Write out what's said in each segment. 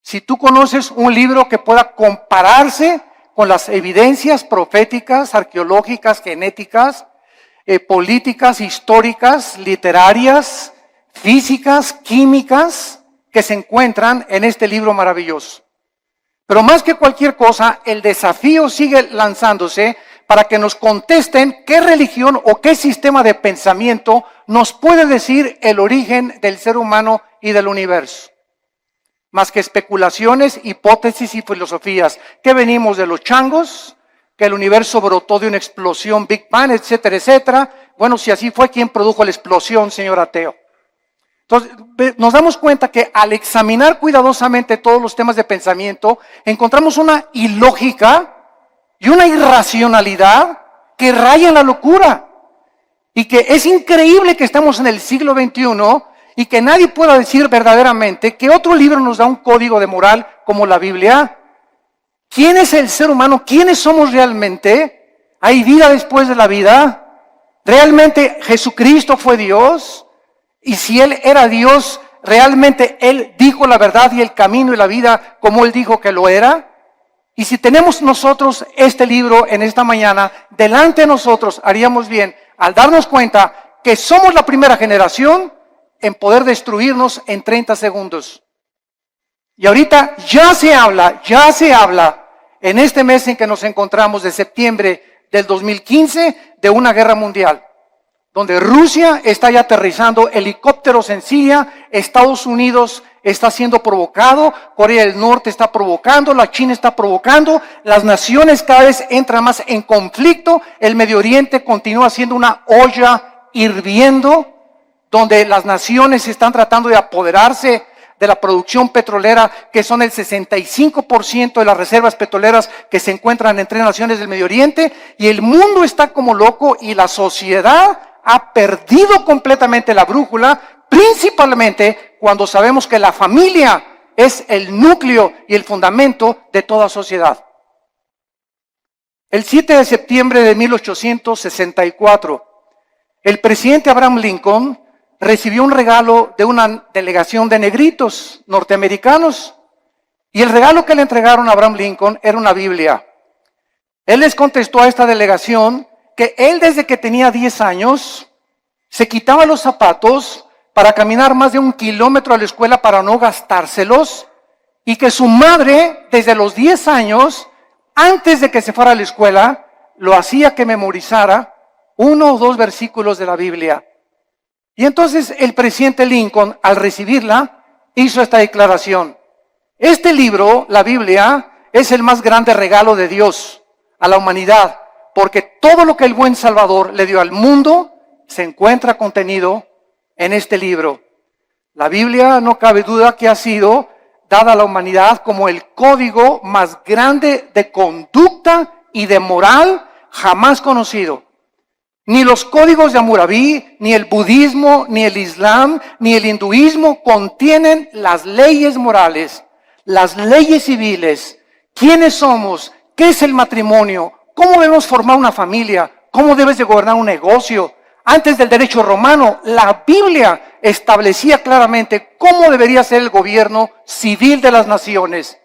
Si tú conoces un libro que pueda compararse con las evidencias proféticas, arqueológicas, genéticas, políticas, históricas, literarias, físicas, químicas, que se encuentran en este libro maravilloso. Pero más que cualquier cosa, el desafío sigue lanzándose para que nos contesten qué religión o qué sistema de pensamiento nos puede decir el origen del ser humano y del universo. Más que especulaciones, hipótesis y filosofías, que venimos de los changos, que el universo brotó de una explosión, Big Bang, etcétera, etcétera. Bueno, si así fue, ¿quién produjo la explosión, señor ateo? Entonces, nos damos cuenta que al examinar cuidadosamente todos los temas de pensamiento, encontramos una ilógica y una irracionalidad que raya en la locura. Y que es increíble que estamos en el siglo XXI y que nadie pueda decir verdaderamente que otro libro nos da un código de moral como la Biblia. ¿Quién es el ser humano? ¿Quiénes somos realmente? ¿Hay vida después de la vida? ¿Realmente Jesucristo fue Dios? Y si Él era Dios, ¿realmente Él dijo la verdad y el camino y la vida como Él dijo que lo era? Y si tenemos nosotros este libro en esta mañana, delante de nosotros haríamos bien al darnos cuenta que somos la primera generación en poder destruirnos en 30 segundos. Y ahorita ya se habla en este mes en que nos encontramos de septiembre del 2015 de una guerra mundial, donde Rusia está ya aterrizando helicópteros en Siria, Estados Unidos está siendo provocado, Corea del Norte está provocando, la China está provocando, las naciones cada vez entran más en conflicto, el Medio Oriente continúa siendo una olla hirviendo, donde las naciones están tratando de apoderarse de la producción petrolera, que son el 65% de las reservas petroleras que se encuentran en 3 naciones del Medio Oriente, y el mundo está como loco y la sociedad ha perdido completamente la brújula, principalmente cuando sabemos que la familia es el núcleo y el fundamento de toda sociedad. El 7 de septiembre de 1864, el presidente Abraham Lincoln recibió un regalo de una delegación de negritos norteamericanos, y el regalo que le entregaron a Abraham Lincoln era una Biblia. Él les contestó a esta delegación que él desde que tenía 10 años se quitaba los zapatos para caminar más de 1 kilómetro a la escuela para no gastárselos, y que su madre desde los 10 años, antes de que se fuera a la escuela, lo hacía que memorizara 1 o 2 versículos de la Biblia. Y entonces el presidente Lincoln, al recibirla, hizo esta declaración: este libro, la Biblia, es el más grande regalo de Dios a la humanidad, porque todo lo que el buen Salvador le dio al mundo se encuentra contenido en este libro. La Biblia, no cabe duda que ha sido dada a la humanidad como el código más grande de conducta y de moral jamás conocido. Ni los códigos de Hammurabi, ni el budismo, ni el islam, ni el hinduismo contienen las leyes morales, las leyes civiles, quiénes somos, qué es el matrimonio, cómo debemos formar una familia, cómo debes de gobernar un negocio. Antes del derecho romano, la Biblia establecía claramente cómo debería ser el gobierno civil de las naciones.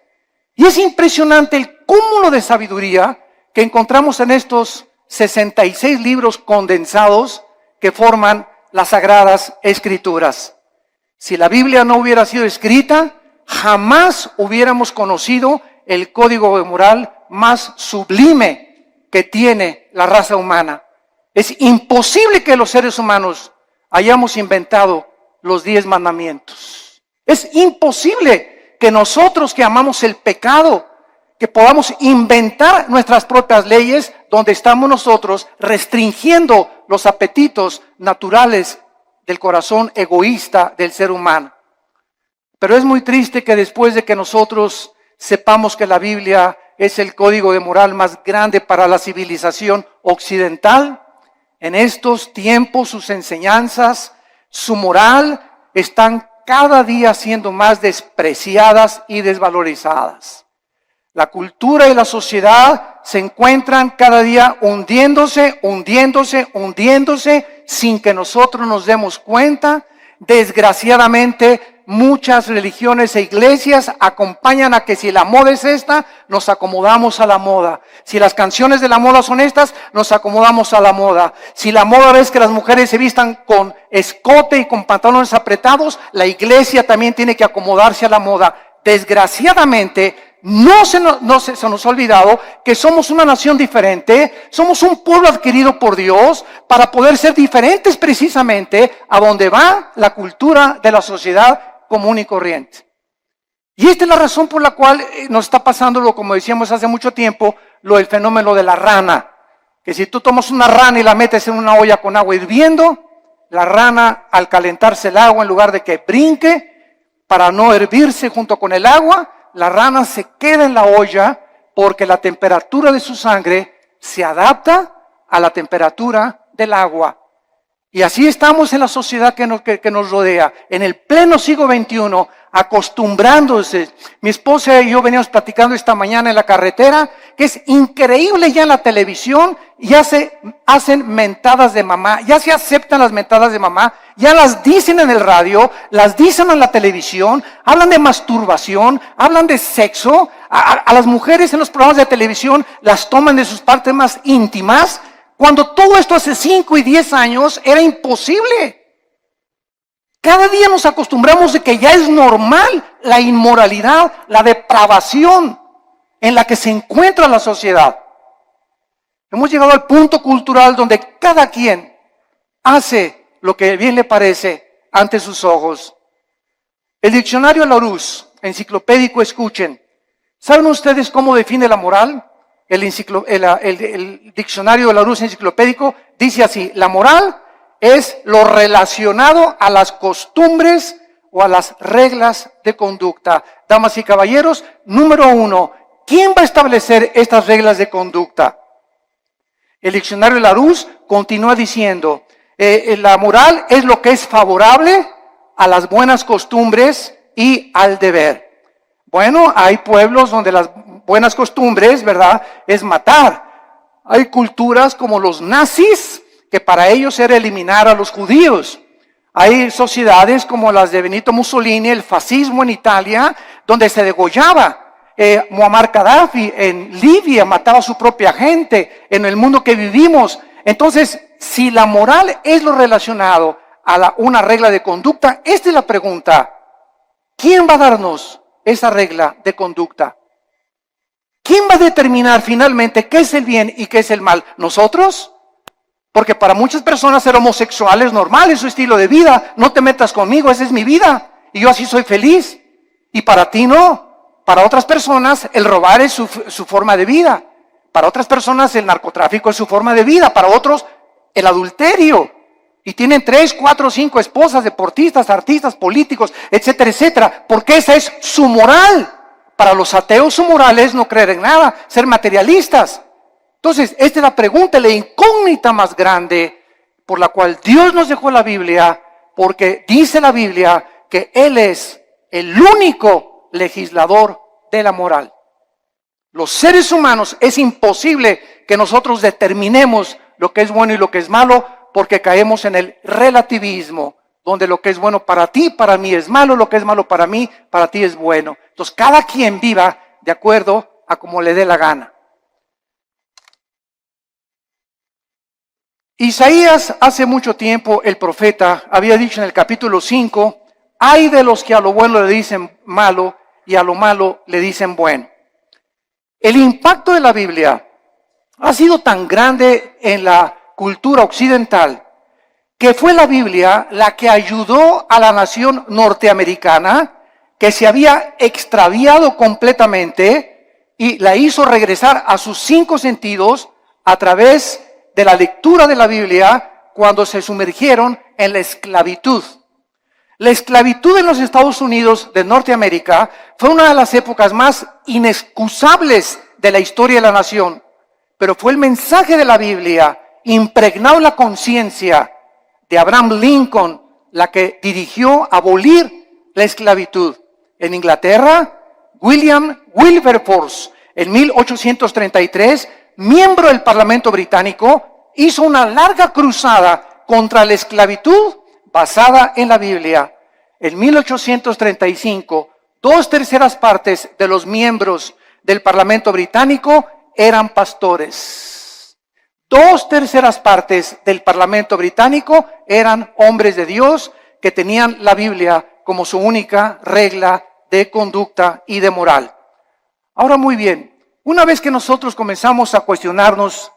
Y es impresionante el cúmulo de sabiduría que encontramos en estos 66 libros condensados que forman las Sagradas Escrituras. Si la Biblia no hubiera sido escrita, jamás hubiéramos conocido el código de moral más sublime que tiene la raza humana. Es imposible que los seres humanos hayamos inventado los 10 mandamientos. Es imposible que nosotros que amamos el pecado, que podamos inventar nuestras propias leyes donde estamos nosotros restringiendo los apetitos naturales del corazón egoísta del ser humano. Pero es muy triste que después de que nosotros sepamos que la Biblia es el código de moral más grande para la civilización occidental, en estos tiempos sus enseñanzas, su moral, están cada día siendo más despreciadas y desvalorizadas. La cultura y la sociedad se encuentran cada día hundiéndose sin que nosotros nos demos cuenta. Desgraciadamente, muchas religiones e iglesias acompañan a que si la moda es esta, nos acomodamos a la moda. Si las canciones de la moda son estas, nos acomodamos a la moda. Si la moda es que las mujeres se vistan con escote y con pantalones apretados, la iglesia también tiene que acomodarse a la moda. Desgraciadamente, no se nos ha olvidado que somos una nación diferente, somos un pueblo adquirido por Dios para poder ser diferentes precisamente a donde va la cultura de la sociedad común y corriente. Y esta es la razón por la cual nos está pasando, como decíamos hace mucho tiempo, lo del fenómeno de la rana. Que si tú tomas una rana y la metes en una olla con agua hirviendo, la rana al calentarse el agua, en lugar de que brinque para no hervirse junto con el agua, la rana se queda en la olla porque la temperatura de su sangre se adapta a la temperatura del agua. Y así estamos en la sociedad que nos rodea, en el pleno siglo XXI, acostumbrándose. Mi esposa y yo veníamos platicando esta mañana en la carretera, que es increíble ya en la televisión, ya se hacen mentadas de mamá, ya se aceptan las mentadas de mamá, ya las dicen en el radio, las dicen en la televisión, hablan de masturbación, hablan de sexo, a las mujeres en los programas de televisión las toman de sus partes más íntimas, cuando todo esto hace 5 y 10 años era imposible. Cada día nos acostumbramos de que ya es normal la inmoralidad, la depravación en la que se encuentra la sociedad. Hemos llegado al punto cultural donde cada quien hace lo que bien le parece ante sus ojos. El diccionario Larousse, enciclopédico, escuchen. ¿Saben ustedes cómo define la moral? El diccionario de Larousse enciclopédico dice así: la moral es lo relacionado a las costumbres o a las reglas de conducta. Damas y caballeros, número 1, ¿quién va a establecer estas reglas de conducta? El diccionario de Larousse continúa diciendo, la moral es lo que es favorable a las buenas costumbres y al deber. Bueno, hay pueblos donde las buenas costumbres, ¿verdad?, es matar. Hay culturas como los nazis, que para ellos era eliminar a los judíos. Hay sociedades como las de Benito Mussolini, el fascismo en Italia, donde se degollaba. Muammar Gaddafi en Libia mataba a su propia gente, en el mundo que vivimos. Entonces, si la moral es lo relacionado a una regla de conducta, esta es la pregunta: ¿quién va a darnos esa regla de conducta? ¿Quién va a determinar finalmente qué es el bien y qué es el mal? ¿Nosotros? Porque para muchas personas ser homosexual es normal, es su estilo de vida. No te metas conmigo, esa es mi vida y yo así soy feliz. Y para ti no. Para otras personas el robar es su forma de vida. Para otras personas el narcotráfico es su forma de vida. Para otros el adulterio. Y tienen 3, 4, 5 esposas, deportistas, artistas, políticos, etcétera, etcétera. Porque esa es su moral. Para los ateos su moral es no creer en nada, ser materialistas. Entonces, esta es la pregunta, la incógnita más grande por la cual Dios nos dejó la Biblia, porque dice la Biblia que Él es el único legislador de la moral. Los seres humanos es imposible que nosotros determinemos lo que es bueno y lo que es malo, porque caemos en el relativismo, donde lo que es bueno para ti, para mí es malo, lo que es malo para mí, para ti es bueno. Entonces, cada quien viva de acuerdo a como le dé la gana. Isaías, hace mucho tiempo, el profeta, había dicho en el capítulo 5, hay de los que a lo bueno le dicen malo y a lo malo le dicen bueno. El impacto de la Biblia ha sido tan grande en la cultura occidental que fue la Biblia la que ayudó a la nación norteamericana, que se había extraviado completamente, y la hizo regresar a sus 5 sentidos a través de la lectura de la Biblia cuando se sumergieron en la esclavitud. La esclavitud en los Estados Unidos de Norteamérica fue una de las épocas más inexcusables de la historia de la nación, pero fue el mensaje de la Biblia impregnado en la conciencia de Abraham Lincoln la que dirigió abolir la esclavitud. En Inglaterra, William Wilberforce, en 1833, miembro del Parlamento británico, hizo una larga cruzada contra la esclavitud basada en la Biblia. en 1835, 2/3 partes de los miembros del Parlamento británico eran pastores. 2/3 partes del Parlamento británico eran hombres de Dios que tenían la Biblia como su única regla de conducta y de moral. Ahora muy bien, una vez que nosotros comenzamos a cuestionarnos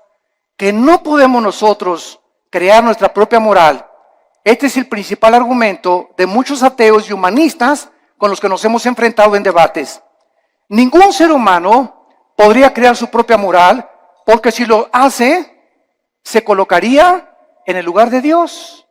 que no podemos nosotros crear nuestra propia moral, este es el principal argumento de muchos ateos y humanistas con los que nos hemos enfrentado en debates. Ningún ser humano podría crear su propia moral, porque si lo hace, se colocaría en el lugar de Dios.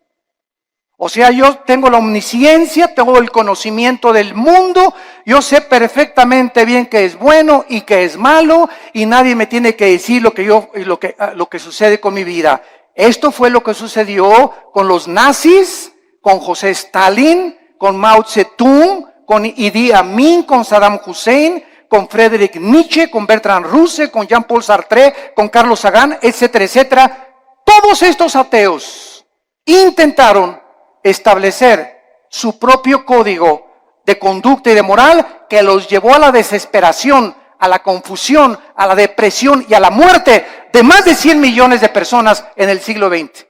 O sea, yo tengo la omnisciencia, tengo el conocimiento del mundo, yo sé perfectamente bien qué es bueno y qué es malo, y nadie me tiene que decir lo que sucede con mi vida. Esto fue lo que sucedió con los nazis, con José Stalin, con Mao Zedong, con Idi Amin, con Saddam Hussein, con Friedrich Nietzsche, con Bertrand Russell, con Jean-Paul Sartre, con Carlos Sagan, etcétera, etcétera. Todos estos ateos intentaron establecer su propio código de conducta y de moral que los llevó a la desesperación, a la confusión, a la depresión y a la muerte de más de 100 millones de personas en el siglo XX.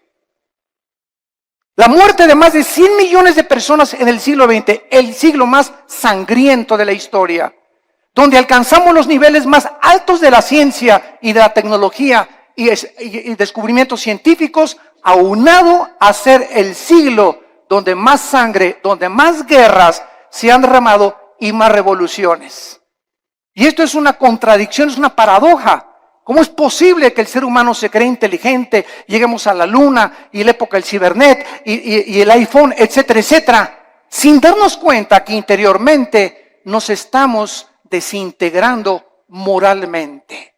La muerte de más de 100 millones de personas en el siglo XX, el siglo más sangriento de la historia, donde alcanzamos los niveles más altos de la ciencia y de la tecnología y descubrimientos científicos, aunado a ser el siglo donde más sangre, donde más guerras se han derramado y más revoluciones. Y esto es una contradicción, es una paradoja. ¿Cómo es posible que el ser humano se cree inteligente, lleguemos a la luna y la época del cibernet y el iPhone, etcétera, etcétera, sin darnos cuenta que interiormente nos estamos desintegrando moralmente?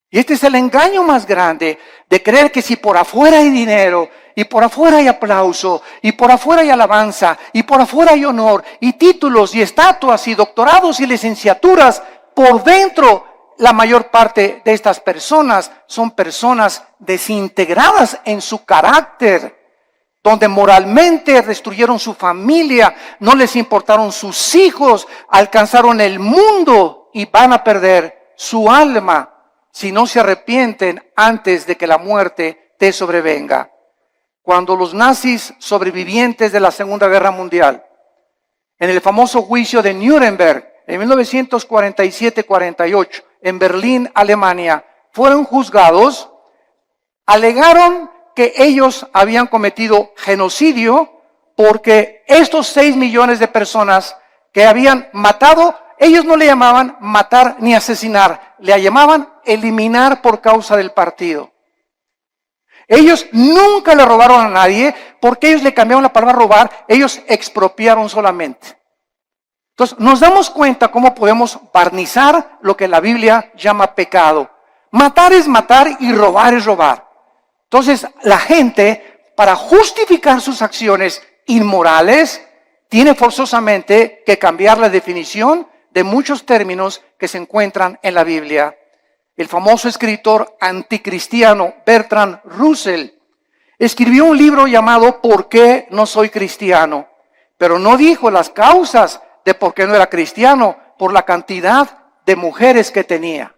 Y este es el engaño más grande, de creer que si por afuera hay dinero, y por afuera hay aplauso, y por afuera hay alabanza, y por afuera hay honor, y títulos, y estatuas, y doctorados, y licenciaturas, por dentro la mayor parte de estas personas son personas desintegradas en su carácter, donde moralmente destruyeron su familia, no les importaron sus hijos, alcanzaron el mundo y van a perder su alma si no se arrepienten antes de que la muerte te sobrevenga. Cuando los nazis sobrevivientes de la Segunda Guerra Mundial, en el famoso juicio de Nuremberg, en 1947-48, en Berlín, Alemania, fueron juzgados, alegaron que ellos habían cometido genocidio porque estos 6 millones de personas que habían matado, ellos no le llamaban matar ni asesinar, le llamaban eliminar por causa del partido. Ellos nunca le robaron a nadie porque ellos le cambiaron la palabra robar, ellos expropiaron solamente. Entonces nos damos cuenta cómo podemos barnizar lo que la Biblia llama pecado. Matar es matar y robar es robar. Entonces la gente, para justificar sus acciones inmorales, tiene forzosamente que cambiar la definición de muchos términos que se encuentran en la Biblia. El famoso escritor anticristiano Bertrand Russell escribió un libro llamado ¿Por qué no soy cristiano? Pero no dijo las causas de por qué no era cristiano, por la cantidad de mujeres que tenía.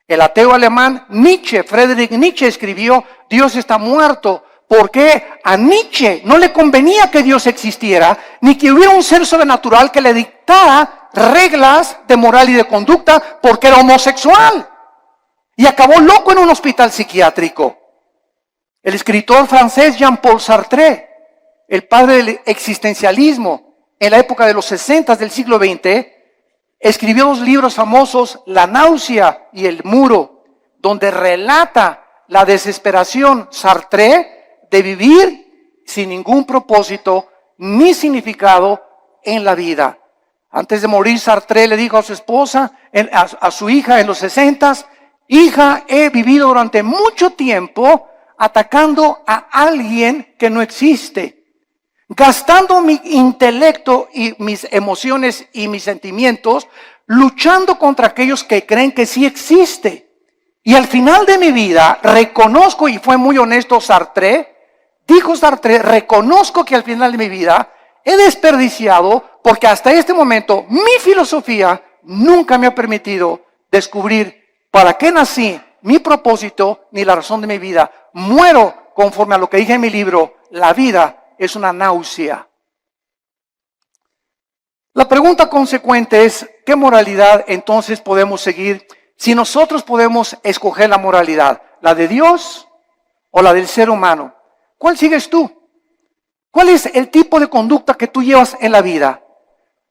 El ateo alemán Nietzsche, Friedrich Nietzsche, escribió Dios está muerto, porque a Nietzsche no le convenía que Dios existiera, ni que hubiera un ser sobrenatural que le dictara reglas de moral y de conducta, porque era homosexual. Y acabó loco en un hospital psiquiátrico. El escritor francés Jean-Paul Sartre, el padre del existencialismo, en la época de los 60 del siglo XX, escribió 2 libros famosos, La náusea y El muro, donde relata la desesperación Sartre de vivir sin ningún propósito ni significado en la vida. Antes de morir, Sartre le dijo a su esposa, a su hija en los 60, hija, he vivido durante mucho tiempo atacando a alguien que no existe, gastando mi intelecto y mis emociones y mis sentimientos, luchando contra aquellos que creen que sí existe. Y al final de mi vida reconozco, y fue muy honesto Sartre, dijo Sartre, reconozco que al final de mi vida he desperdiciado porque hasta este momento mi filosofía nunca me ha permitido descubrir para qué nací, mi propósito ni la razón de mi vida. Muero conforme a lo que dije en mi libro, la vida es una náusea. La pregunta consecuente es, ¿qué moralidad entonces podemos seguir si nosotros podemos escoger la moralidad? ¿La de Dios o la del ser humano? ¿Cuál sigues tú? ¿Cuál es el tipo de conducta que tú llevas en la vida?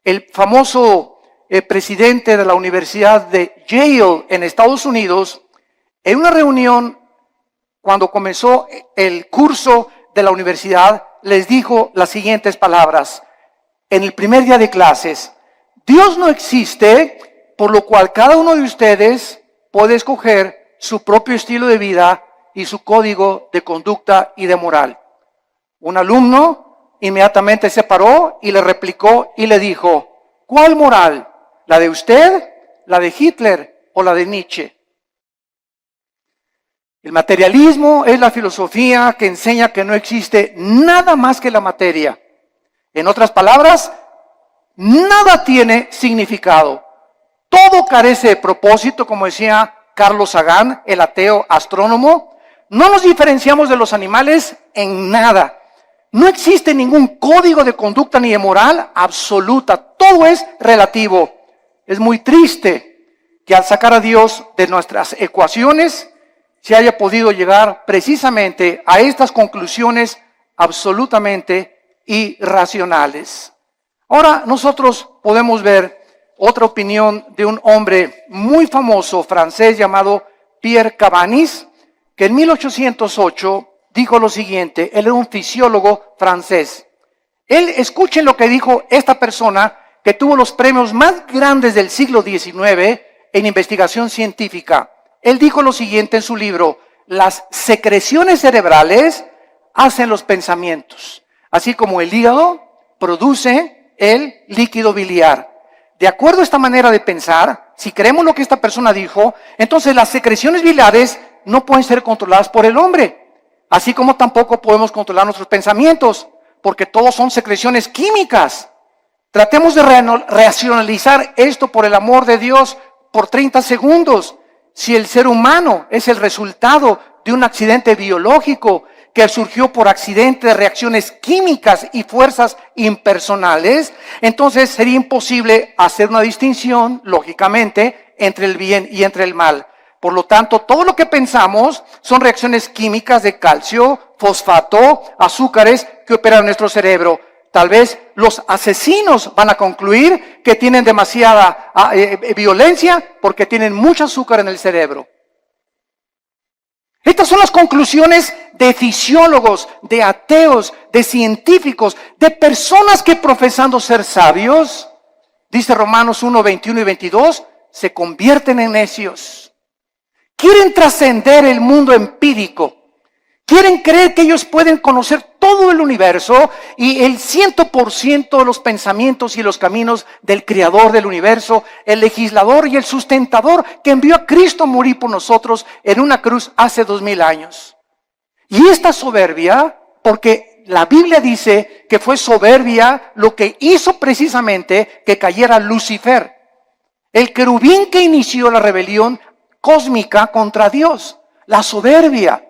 El famoso presidente de la Universidad de Yale en Estados Unidos, en una reunión cuando comenzó el curso de la universidad, les dijo las siguientes palabras. En el primer día de clases, Dios no existe, por lo cual cada uno de ustedes puede escoger su propio estilo de vida y su código de conducta y de moral. Un alumno inmediatamente se paró y le replicó y le dijo, ¿cuál moral? ¿La de usted, la de Hitler o la de Nietzsche? El materialismo es la filosofía que enseña que no existe nada más que la materia. En otras palabras, nada tiene significado. Todo carece de propósito, como decía Carlos Sagan, el ateo astrónomo. No nos diferenciamos de los animales en nada. No existe ningún código de conducta ni de moral absoluta. Todo es relativo. Es muy triste que al sacar a Dios de nuestras ecuaciones se haya podido llegar precisamente a estas conclusiones absolutamente irracionales. Ahora nosotros podemos ver otra opinión de un hombre muy famoso francés llamado Pierre Cabanis, que en 1808 dijo lo siguiente. Él era un fisiólogo francés. Escuchen lo que dijo esta persona que tuvo los premios más grandes del siglo XIX en investigación científica. Él dijo lo siguiente en su libro: las secreciones cerebrales hacen los pensamientos, así como el hígado produce el líquido biliar. De acuerdo a esta manera de pensar, si creemos lo que esta persona dijo, entonces las secreciones biliares no pueden ser controladas por el hombre, así como tampoco podemos controlar nuestros pensamientos, porque todos son secreciones químicas. Tratemos de racionalizar esto, por el amor de Dios, por 30 segundos. Si el ser humano es el resultado de un accidente biológico que surgió por accidente de reacciones químicas y fuerzas impersonales, entonces sería imposible hacer una distinción, lógicamente, entre el bien y entre el mal. Por lo tanto, todo lo que pensamos son reacciones químicas de calcio, fosfato, azúcares que operan en nuestro cerebro. Tal vez los asesinos van a concluir que tienen demasiada violencia porque tienen mucho azúcar en el cerebro. Estas son las conclusiones de fisiólogos, de ateos, de científicos, de personas que profesando ser sabios, dice Romanos 1, 21 y 22, se convierten en necios. Quieren trascender el mundo empírico. Quieren creer que ellos pueden conocer todo el universo y el 100% de los pensamientos y los caminos del creador del universo, el legislador y el sustentador que envió a Cristo a morir por nosotros en una cruz hace 2000 años. Y esta soberbia, porque la Biblia dice que fue soberbia lo que hizo precisamente que cayera Lucifer, el querubín que inició la rebelión cósmica contra Dios, la soberbia.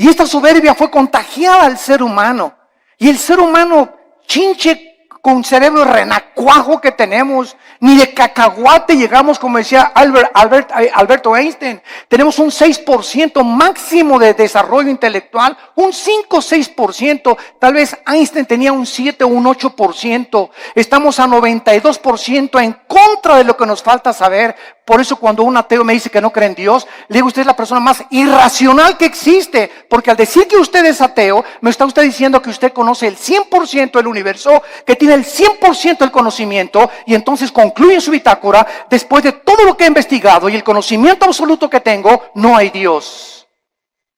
Y esta soberbia fue contagiada al ser humano. Y el ser humano, chinche con cerebro renacuajo que tenemos, ni de cacahuate llegamos, como decía Alberto Einstein. Tenemos un 6% máximo de desarrollo intelectual, un 5-6%. Tal vez Einstein tenía un 7 o un 8%. Estamos a 92% en contra de lo que nos falta saber. Por eso cuando un ateo me dice que no cree en Dios, le digo, usted es la persona más irracional que existe. Porque al decir que usted es ateo, me está usted diciendo que usted conoce el 100% del universo, que tiene el 100% del conocimiento, y entonces concluye en su bitácora, después de todo lo que he investigado y el conocimiento absoluto que tengo, no hay Dios.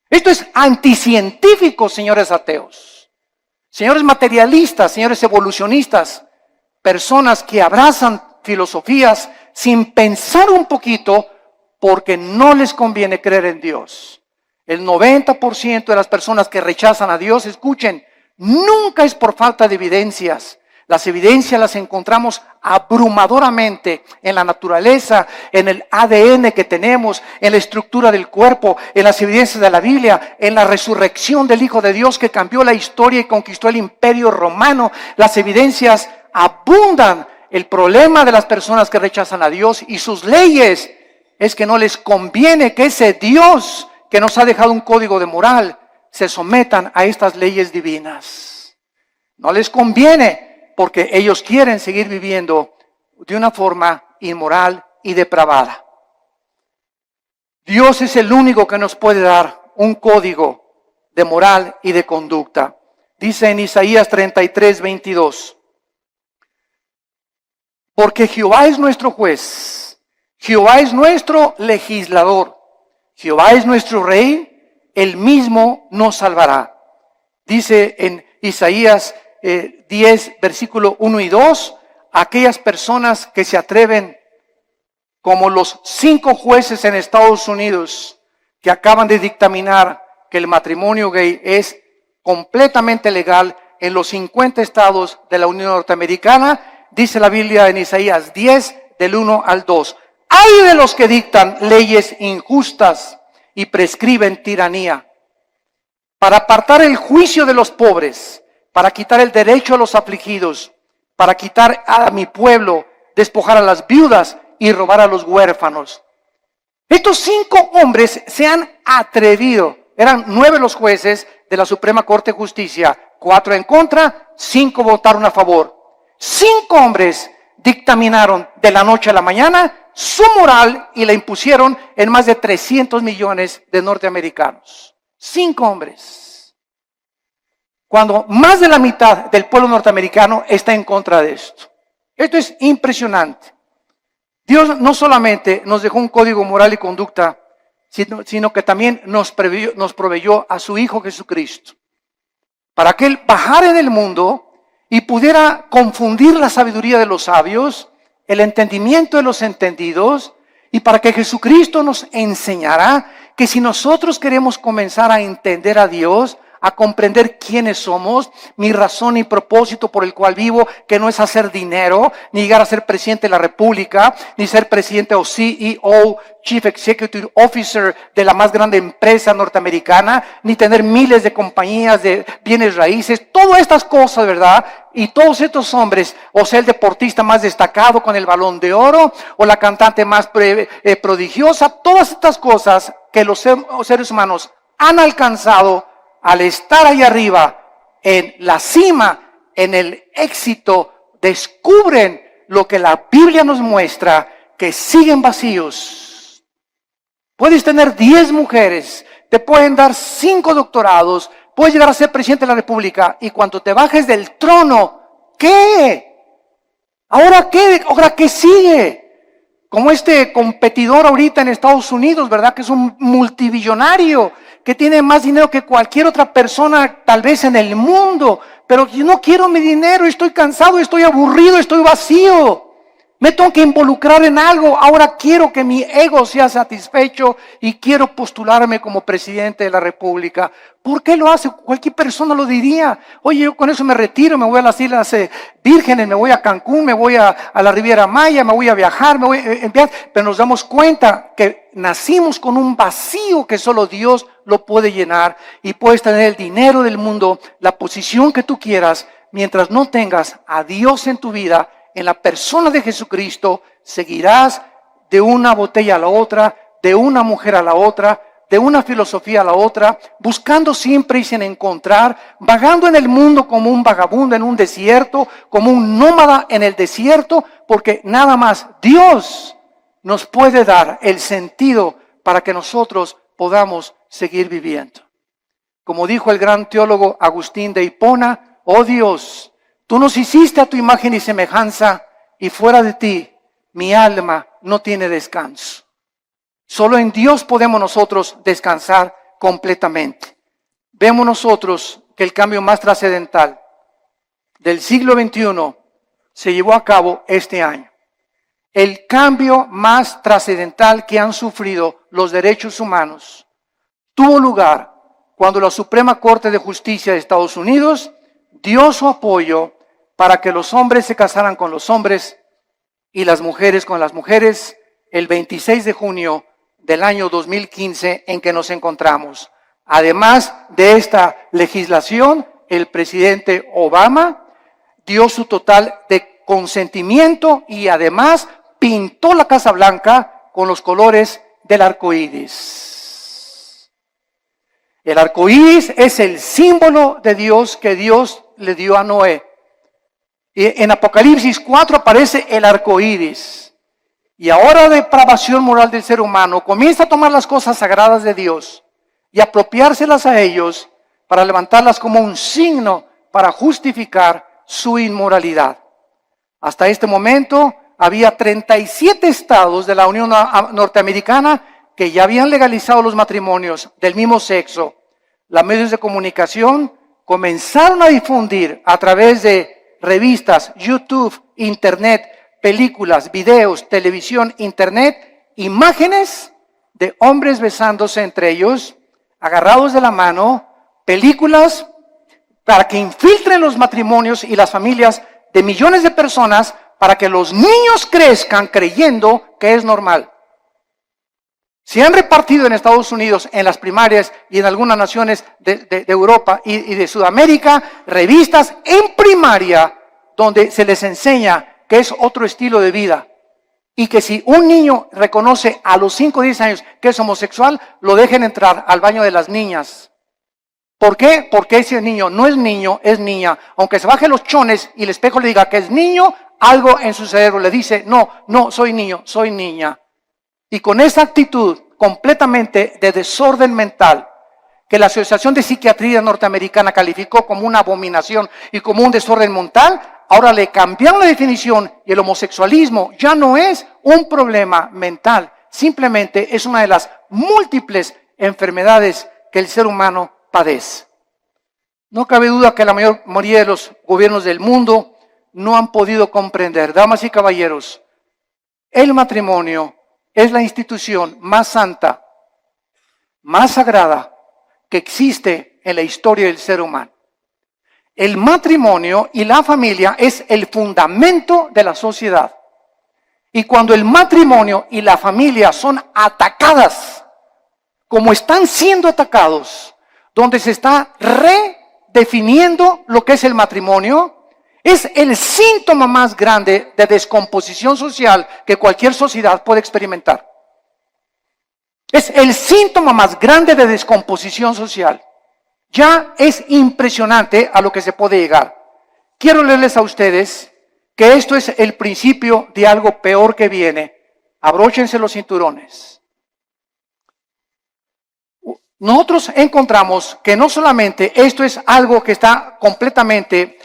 Esto es anticientífico, señores ateos. Señores materialistas, señores evolucionistas, personas que abrazan filosofías sin pensar un poquito porque no les conviene creer en Dios. El 90% de las personas que rechazan a Dios, escuchen, nunca es por falta de evidencias. Las evidencias las encontramos abrumadoramente en la naturaleza, en el ADN que tenemos, en la estructura del cuerpo, en las evidencias de la Biblia, en la resurrección del Hijo de Dios que cambió la historia y conquistó el imperio romano. Las evidencias abundan. El problema de las personas que rechazan a Dios y sus leyes es que no les conviene que ese Dios que nos ha dejado un código de moral se sometan a estas leyes divinas. No les conviene, porque ellos quieren seguir viviendo de una forma inmoral y depravada. Dios es el único que nos puede dar un código de moral y de conducta. Dice en Isaías 33, 22. Porque Jehová es nuestro juez, Jehová es nuestro legislador, Jehová es nuestro rey, él mismo nos salvará. Dice en Isaías 10, versículo 1 y 2, aquellas personas que se atreven, como los 5 jueces en Estados Unidos, que acaban de dictaminar que el matrimonio gay es completamente legal en los 50 estados de la Unión Norteamericana, dice la Biblia en Isaías 10, del 1 al 2. ¡Ay de los que dictan leyes injustas y prescriben tiranía! Para apartar el juicio de los pobres, para quitar el derecho a los afligidos, para quitar a mi pueblo, despojar a las viudas y robar a los huérfanos. Estos 5 hombres se han atrevido. Eran 9 los jueces de la Suprema Corte de Justicia, 4 en contra, 5 votaron a favor. 5 hombres dictaminaron de la noche a la mañana su moral y la impusieron en más de 300 millones de norteamericanos. 5 hombres. Cuando más de la mitad del pueblo norteamericano está en contra de esto. Esto es impresionante. Dios no solamente nos dejó un código moral y conducta, sino que también nos proveyó a su Hijo Jesucristo, para que Él bajara en el mundo y pudiera confundir la sabiduría de los sabios, el entendimiento de los entendidos, y para que Jesucristo nos enseñara que si nosotros queremos comenzar a entender a Dios, a comprender quiénes somos, mi razón y propósito por el cual vivo, que no es hacer dinero, ni llegar a ser presidente de la República, ni ser presidente o CEO, Chief Executive Officer de la más grande empresa norteamericana, ni tener miles de compañías de bienes raíces, todas estas cosas, ¿verdad? Y todos estos hombres, o sea, el deportista más destacado con el Balón de Oro, o la cantante más prodigiosa, todas estas cosas que los seres humanos han alcanzado al estar ahí arriba, en la cima, en el éxito, descubren lo que la Biblia nos muestra, que siguen vacíos. Puedes tener 10 mujeres, te pueden dar 5 doctorados, puedes llegar a ser presidente de la República, y cuando te bajes del trono, ¿qué? ¿Ahora qué? ¿Ahora qué sigue? Como este competidor ahorita en Estados Unidos, ¿verdad? Que es un multibillonario, que tiene más dinero que cualquier otra persona tal vez en el mundo, pero yo no quiero mi dinero, estoy cansado, estoy aburrido, estoy vacío. Me tengo que involucrar en algo, ahora quiero que mi ego sea satisfecho y quiero postularme como presidente de la República. ¿Por qué lo hace? Cualquier persona lo diría. Oye, yo con eso me retiro, me voy a las Islas Vírgenes, me voy a Cancún, me voy a la Riviera Maya, me voy a viajar, me voy a enviar. Pero nos damos cuenta que nacimos con un vacío que solo Dios lo puede llenar, y puedes tener el dinero del mundo, la posición que tú quieras, mientras no tengas a Dios en tu vida. En la persona de Jesucristo seguirás de una botella a la otra, de una mujer a la otra, de una filosofía a la otra, buscando siempre y sin encontrar, vagando en el mundo como un vagabundo en un desierto, como un nómada en el desierto, porque nada más Dios nos puede dar el sentido para que nosotros podamos seguir viviendo. Como dijo el gran teólogo Agustín de Hipona, oh Dios, tú nos hiciste a tu imagen y semejanza, y fuera de ti, mi alma no tiene descanso. Solo en Dios podemos nosotros descansar completamente. Vemos nosotros que el cambio más trascendental del siglo XXI se llevó a cabo este año. El cambio más trascendental que han sufrido los derechos humanos tuvo lugar cuando la Suprema Corte de Justicia de Estados Unidos dio su apoyo para que los hombres se casaran con los hombres y las mujeres con las mujeres el 26 de junio del año 2015 en que nos encontramos. Además de esta legislación, el presidente Obama dio su total de consentimiento y además pintó la Casa Blanca con los colores del arco iris. El arco iris es el símbolo de Dios que Dios le dio a Noé. Y en Apocalipsis 4 aparece el arco iris. Y ahora la depravación moral del ser humano comienza a tomar las cosas sagradas de Dios y apropiárselas a ellos para levantarlas como un signo para justificar su inmoralidad. Hasta este momento había 37 estados de la Unión Norteamericana que ya habían legalizado los matrimonios del mismo sexo. Los medios de comunicación comenzaron a difundir a través de revistas, YouTube, Internet, películas, videos, televisión, Internet, imágenes de hombres besándose entre ellos, agarrados de la mano, películas para que infiltren los matrimonios y las familias de millones de personas para que los niños crezcan creyendo que es normal. Se han repartido en Estados Unidos, en las primarias y en algunas naciones de Europa y de Sudamérica, revistas en primaria donde se les enseña que es otro estilo de vida. Y que si un niño reconoce a los 5 o 10 años que es homosexual, lo dejen entrar al baño de las niñas. ¿Por qué? Porque ese niño no es niño, es niña. Aunque se baje los chones y el espejo le diga que es niño, algo en su cerebro le dice, no soy niño, soy niña. Y con esa actitud completamente de desorden mental, que la Asociación de Psiquiatría Norteamericana calificó como una abominación y como un desorden mental, ahora le cambiaron la definición y el homosexualismo ya no es un problema mental, simplemente es una de las múltiples enfermedades que el ser humano padece. No cabe duda que la mayoría de los gobiernos del mundo no han podido comprender, damas y caballeros, el matrimonio es la institución más santa, más sagrada que existe en la historia del ser humano. El matrimonio y la familia es el fundamento de la sociedad. Y cuando el matrimonio y la familia son atacadas, como están siendo atacados, donde se está redefiniendo lo que es el matrimonio, es el síntoma más grande de descomposición social que cualquier sociedad puede experimentar. Es el síntoma más grande de descomposición social. Ya es impresionante a lo que se puede llegar. Quiero leerles a ustedes que esto es el principio de algo peor que viene. Abróchense los cinturones. Nosotros encontramos que no solamente esto es algo que está completamente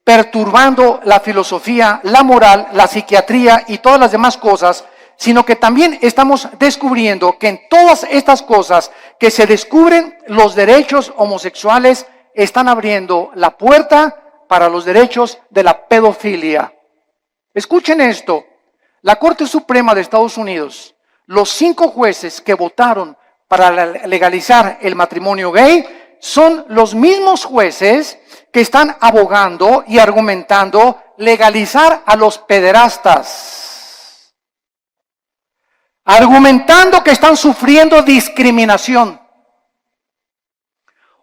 perturbando la filosofía, la moral, la psiquiatría y todas las demás cosas, sino que también estamos descubriendo que en todas estas cosas que se descubren, los derechos homosexuales están abriendo la puerta para los derechos de la pedofilia. Escuchen esto, la Corte Suprema de Estados Unidos, los 5 jueces que votaron para legalizar el matrimonio gay, son los mismos jueces que están abogando y argumentando legalizar a los pederastas. Argumentando que están sufriendo discriminación.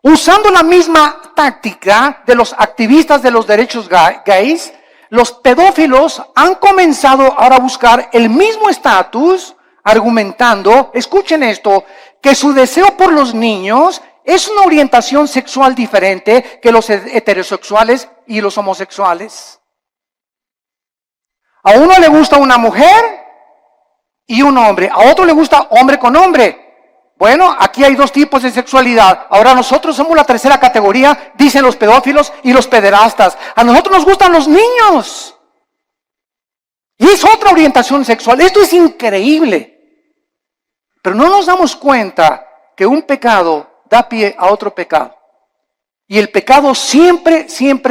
Usando la misma táctica de los activistas de los derechos gays, los pedófilos han comenzado ahora a buscar el mismo estatus, argumentando, escuchen esto, que su deseo por los niños es una orientación sexual diferente que los heterosexuales y los homosexuales. A uno le gusta una mujer y un hombre, a otro le gusta hombre con hombre. Bueno, aquí hay 2 tipos de sexualidad. Ahora nosotros somos la tercera categoría, dicen los pedófilos y los pederastas. A nosotros nos gustan los niños. Y es otra orientación sexual. Esto es increíble. Pero no nos damos cuenta que un pecado da pie a otro pecado. Y el pecado siempre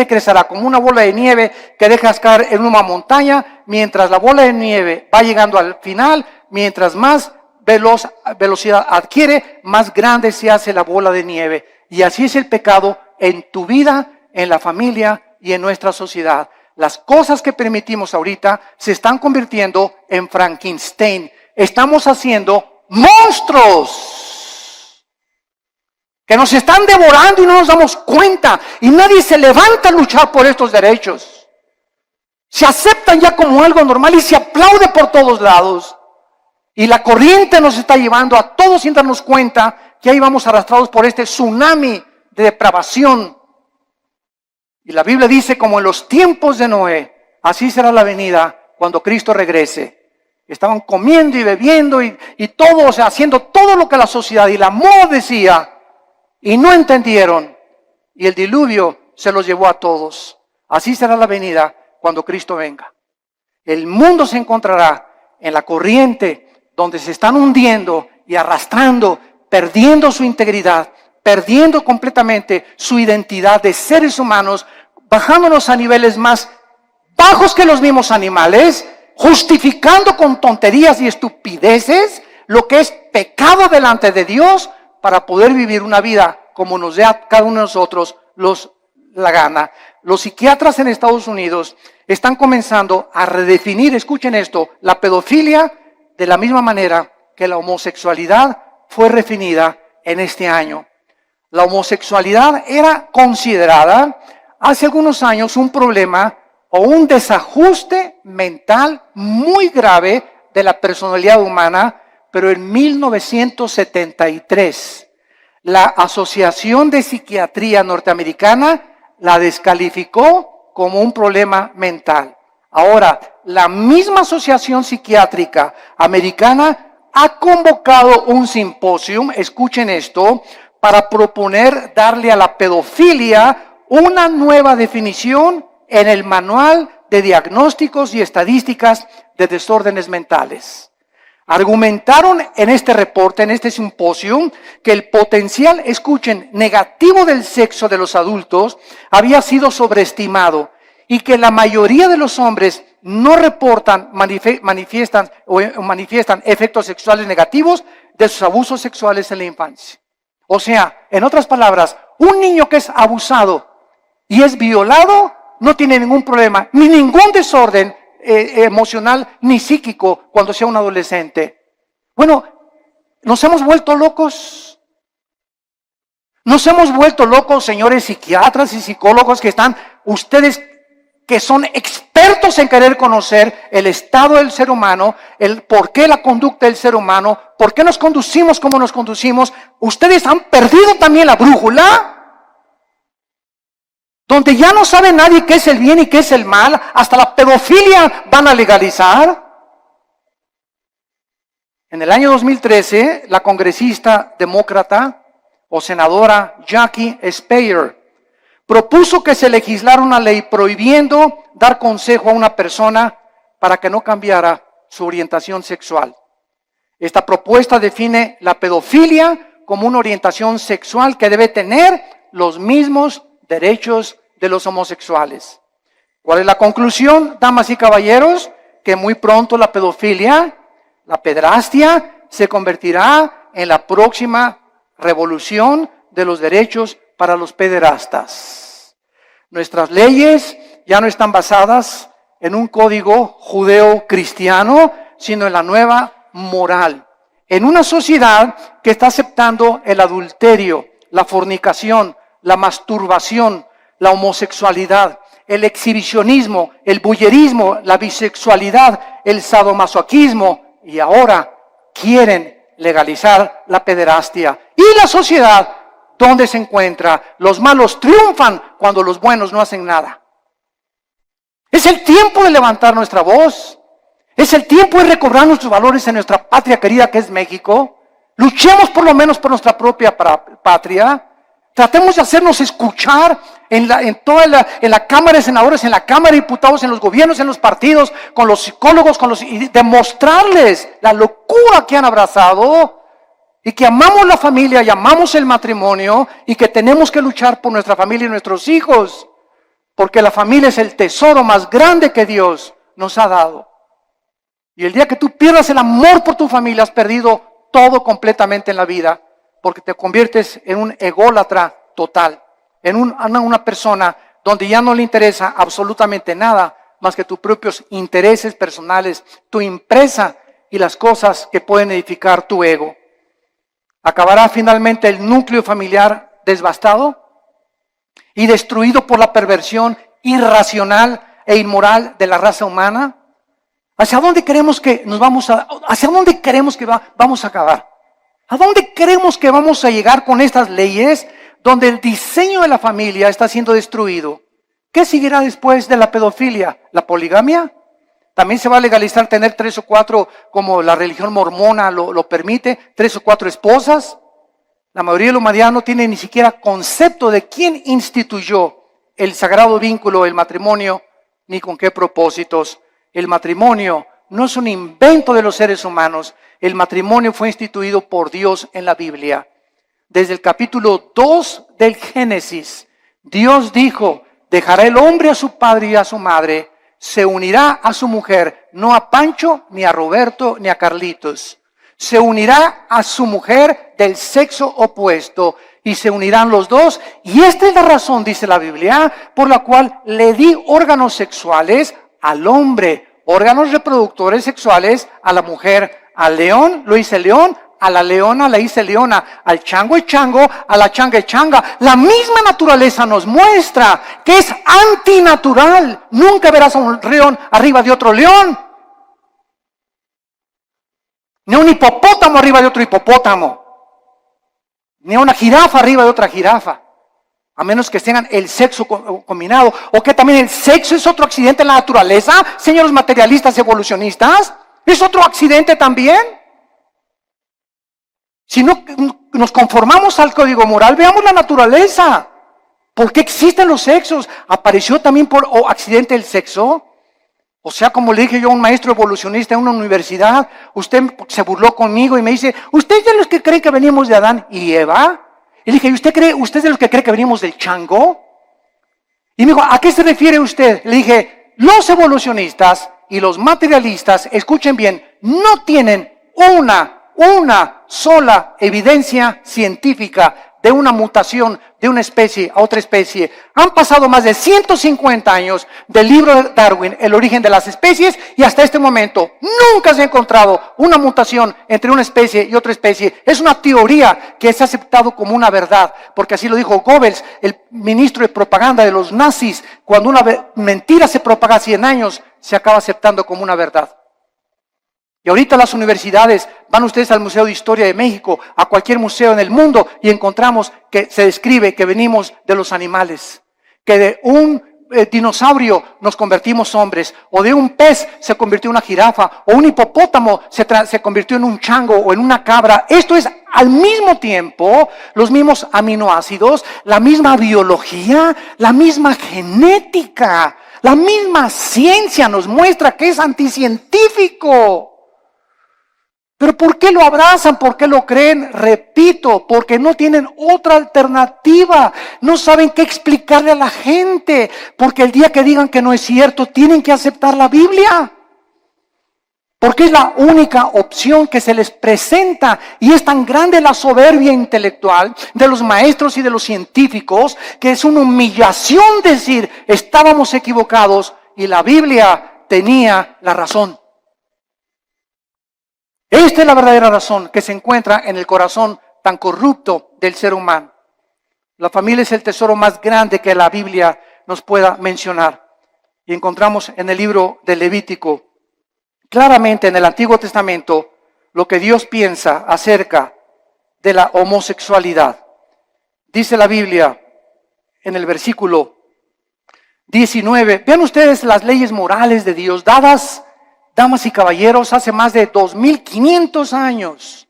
crecerá como una bola de nieve que dejas caer en una montaña, mientras la bola de nieve va llegando al final, mientras más velocidad adquiere, más grande se hace la bola de nieve. Y así es el pecado en tu vida, en la familia y en nuestra sociedad. Las cosas que permitimos ahorita se están convirtiendo en Frankenstein. Estamos haciendo monstruos que nos están devorando y no nos damos cuenta. Y nadie se levanta a luchar por estos derechos. Se aceptan ya como algo normal y se aplaude por todos lados. Y la corriente nos está llevando a todos sin darnos cuenta que ahí vamos arrastrados por este tsunami de depravación. Y la Biblia dice, como en los tiempos de Noé, así será la venida cuando Cristo regrese. Estaban comiendo y bebiendo y todo, o sea, haciendo todo lo que la sociedad y la moda decía. Y no entendieron. Y el diluvio se los llevó a todos. Así será la venida cuando Cristo venga. El mundo se encontrará en la corriente donde se están hundiendo y arrastrando, perdiendo su integridad, perdiendo completamente su identidad de seres humanos, bajándonos a niveles más bajos que los mismos animales, justificando con tonterías y estupideces lo que es pecado delante de Dios para poder vivir una vida como nos dé a cada uno de nosotros la gana. Los psiquiatras en Estados Unidos están comenzando a redefinir, escuchen esto, la pedofilia de la misma manera que la homosexualidad fue redefinida en este año. La homosexualidad era considerada hace algunos años un problema o un desajuste mental muy grave de la personalidad humana, pero en 1973 la Asociación de Psiquiatría Norteamericana la descalificó como un problema mental. Ahora, la misma Asociación Psiquiátrica Americana ha convocado un simposio, escuchen esto, para proponer darle a la pedofilia una nueva definición en el Manual de Diagnósticos y Estadísticas de Desórdenes Mentales. Argumentaron en este reporte, en este simposio, que el potencial, escuchen, negativo del sexo de los adultos había sido sobreestimado y que la mayoría de los hombres no reportan, manifiestan efectos sexuales negativos de sus abusos sexuales en la infancia. O sea, en otras palabras, un niño que es abusado y es violado no tiene ningún problema, ni ningún desorden emocional ni psíquico cuando sea un adolescente. Bueno, nos hemos vuelto locos. Nos hemos vuelto locos, señores psiquiatras y psicólogos que están, ustedes que son expertos en querer conocer el estado del ser humano, el por qué la conducta del ser humano, por qué nos conducimos como nos conducimos. Ustedes han perdido también la brújula, donde ya no sabe nadie qué es el bien y qué es el mal, hasta la pedofilia van a legalizar. En el año 2013, la congresista demócrata o senadora Jackie Speier propuso que se legislara una ley prohibiendo dar consejo a una persona para que no cambiara su orientación sexual. Esta propuesta define la pedofilia como una orientación sexual que debe tener los mismos derechos de los homosexuales. ¿Cuál es la conclusión, damas y caballeros? Que muy pronto la pedofilia, la pederastia, se convertirá en la próxima revolución de los derechos para los pederastas. Nuestras leyes ya no están basadas en un código judeo-cristiano, sino en la nueva moral. En una sociedad que está aceptando el adulterio, la fornicación, la masturbación, la homosexualidad, el exhibicionismo, el voyerismo, la bisexualidad, el sadomasoquismo, y ahora quieren legalizar la pederastia. Y la sociedad, ¿dónde se encuentra? Los malos triunfan cuando los buenos no hacen nada. Es el tiempo de levantar nuestra voz. Es el tiempo de recobrar nuestros valores en nuestra patria querida que es México. Luchemos por lo menos por nuestra propia patria. Tratemos de hacernos escuchar en la Cámara de Senadores, en la Cámara de Diputados, en los gobiernos, en los partidos, con los psicólogos, y demostrarles la locura que han abrazado y que amamos la familia y amamos el matrimonio y que tenemos que luchar por nuestra familia y nuestros hijos, porque la familia es el tesoro más grande que Dios nos ha dado. Y el día que tú pierdas el amor por tu familia, has perdido todo completamente en la vida, porque te conviertes en un ególatra total, en una persona donde ya no le interesa absolutamente nada más que tus propios intereses personales, tu empresa y las cosas que pueden edificar tu ego. Acabará finalmente el núcleo familiar devastado y destruido por la perversión irracional e inmoral de la raza humana. ¿Hacia dónde queremos que vamos a acabar? ¿A dónde creemos que vamos a llegar con estas leyes donde el diseño de la familia está siendo destruido? ¿Qué seguirá después de la pedofilia? ¿La poligamia? ¿También se va a legalizar tener 3 o 4, como la religión mormona lo permite, 3 o 4 esposas? La mayoría de la humanidad no tiene ni siquiera concepto de quién instituyó el sagrado vínculo, el matrimonio, ni con qué propósitos. El matrimonio no es un invento de los seres humanos. El matrimonio fue instituido por Dios en la Biblia. Desde el capítulo 2 del Génesis, Dios dijo: dejará el hombre a su padre y a su madre, se unirá a su mujer, no a Pancho, ni a Roberto, ni a Carlitos. Se unirá a su mujer del sexo opuesto y se unirán los dos. Y esta es la razón, dice la Biblia, por la cual le di órganos sexuales al hombre, órganos reproductores sexuales a la mujer. Al león lo hice león, a la leona la hice leona, al chango es chango, a la changa es changa. La misma naturaleza nos muestra que es antinatural. Nunca verás a un león arriba de otro león, ni a un hipopótamo arriba de otro hipopótamo, ni a una jirafa arriba de otra jirafa, a menos que tengan el sexo combinado. O que también el sexo es otro accidente en la naturaleza, señores materialistas evolucionistas. ¿Es otro accidente también? Si no nos conformamos al código moral, veamos la naturaleza. ¿Por qué existen los sexos? ¿Apareció también por accidente el sexo? O sea, como le dije yo a un maestro evolucionista en una universidad, usted se burló conmigo y me dice: ¿usted es de los que cree que venimos de Adán y Eva? Y le dije: ¿usted es de los que cree que venimos del chango? Y me dijo: ¿a qué se refiere usted? Le dije: los evolucionistas y los materialistas, escuchen bien, no tienen una sola evidencia científica de una mutación de una especie a otra especie. Han pasado más de 150 años del libro de Darwin, El origen de las especies, y hasta este momento nunca se ha encontrado una mutación entre una especie y otra especie. Es una teoría que se ha aceptado como una verdad, porque así lo dijo Goebbels, el ministro de propaganda de los nazis. Cuando una mentira se propaga 100 años, se acaba aceptando como una verdad. Y ahorita las universidades, van ustedes al Museo de Historia de México, a cualquier museo en el mundo, y encontramos que se describe que venimos de los animales, que de un dinosaurio nos convertimos hombres, o de un pez se convirtió en una jirafa, o un hipopótamo se convirtió en un chango o en una cabra. Esto es al mismo tiempo los mismos aminoácidos, la misma biología, la misma genética, la misma ciencia nos muestra que es anticientífico. ¿Pero por qué lo abrazan? ¿Por qué lo creen? Repito, porque no tienen otra alternativa. No saben qué explicarle a la gente. Porque el día que digan que no es cierto, tienen que aceptar la Biblia. Porque es la única opción que se les presenta. Y es tan grande la soberbia intelectual de los maestros y de los científicos que es una humillación decir: estábamos equivocados y la Biblia tenía la razón. Esta es la verdadera razón que se encuentra en el corazón tan corrupto del ser humano. La familia es el tesoro más grande que la Biblia nos pueda mencionar. Y encontramos en el libro de Levítico, claramente en el Antiguo Testamento, lo que Dios piensa acerca de la homosexualidad. Dice la Biblia en el versículo 19, vean ustedes las leyes morales de Dios dadas, damas y caballeros, hace más de 2500 años.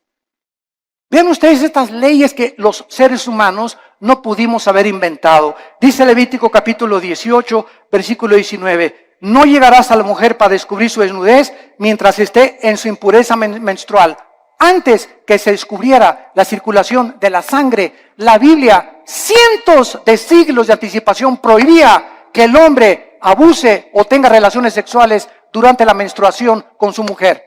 Vean ustedes estas leyes que los seres humanos no pudimos haber inventado. Dice Levítico capítulo 18, versículo 19. No llegarás a la mujer para descubrir su desnudez mientras esté en su impureza menstrual. Antes que se descubriera la circulación de la sangre, la Biblia, cientos de siglos de anticipación, prohibía que el hombre abuse o tenga relaciones sexuales durante la menstruación con su mujer.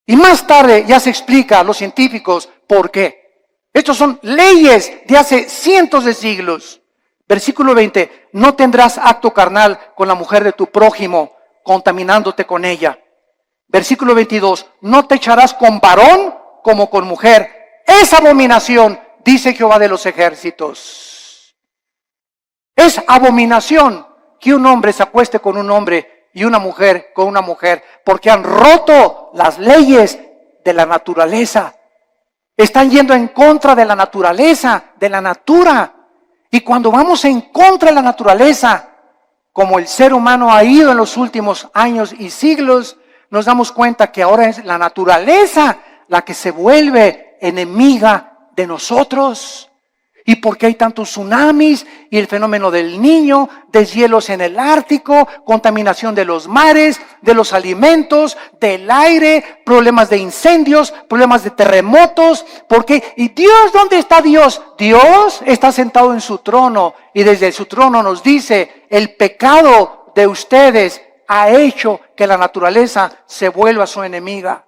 Y más tarde ya se explica a los científicos por qué. Estos son leyes de hace cientos de siglos. Versículo 20, no tendrás acto carnal con la mujer de tu prójimo, contaminándote con ella. Versículo 22, no te echarás con varón como con mujer. Es abominación, dice Jehová de los ejércitos. Es abominación que un hombre se acueste con un hombre y una mujer con una mujer, porque han roto las leyes de la naturaleza. Están yendo en contra de la naturaleza, de la natura. Y cuando vamos en contra de la naturaleza, como el ser humano ha ido en los últimos años y siglos, nos damos cuenta que ahora es la naturaleza la que se vuelve enemiga de nosotros. ¿Y por qué hay tantos tsunamis y el fenómeno del niño, deshielos en el Ártico, contaminación de los mares, de los alimentos, del aire, problemas de incendios, problemas de terremotos? ¿Por qué? ¿Y Dios dónde está Dios? Dios está sentado en su trono y desde su trono nos dice, el pecado de ustedes ha hecho que la naturaleza se vuelva su enemiga.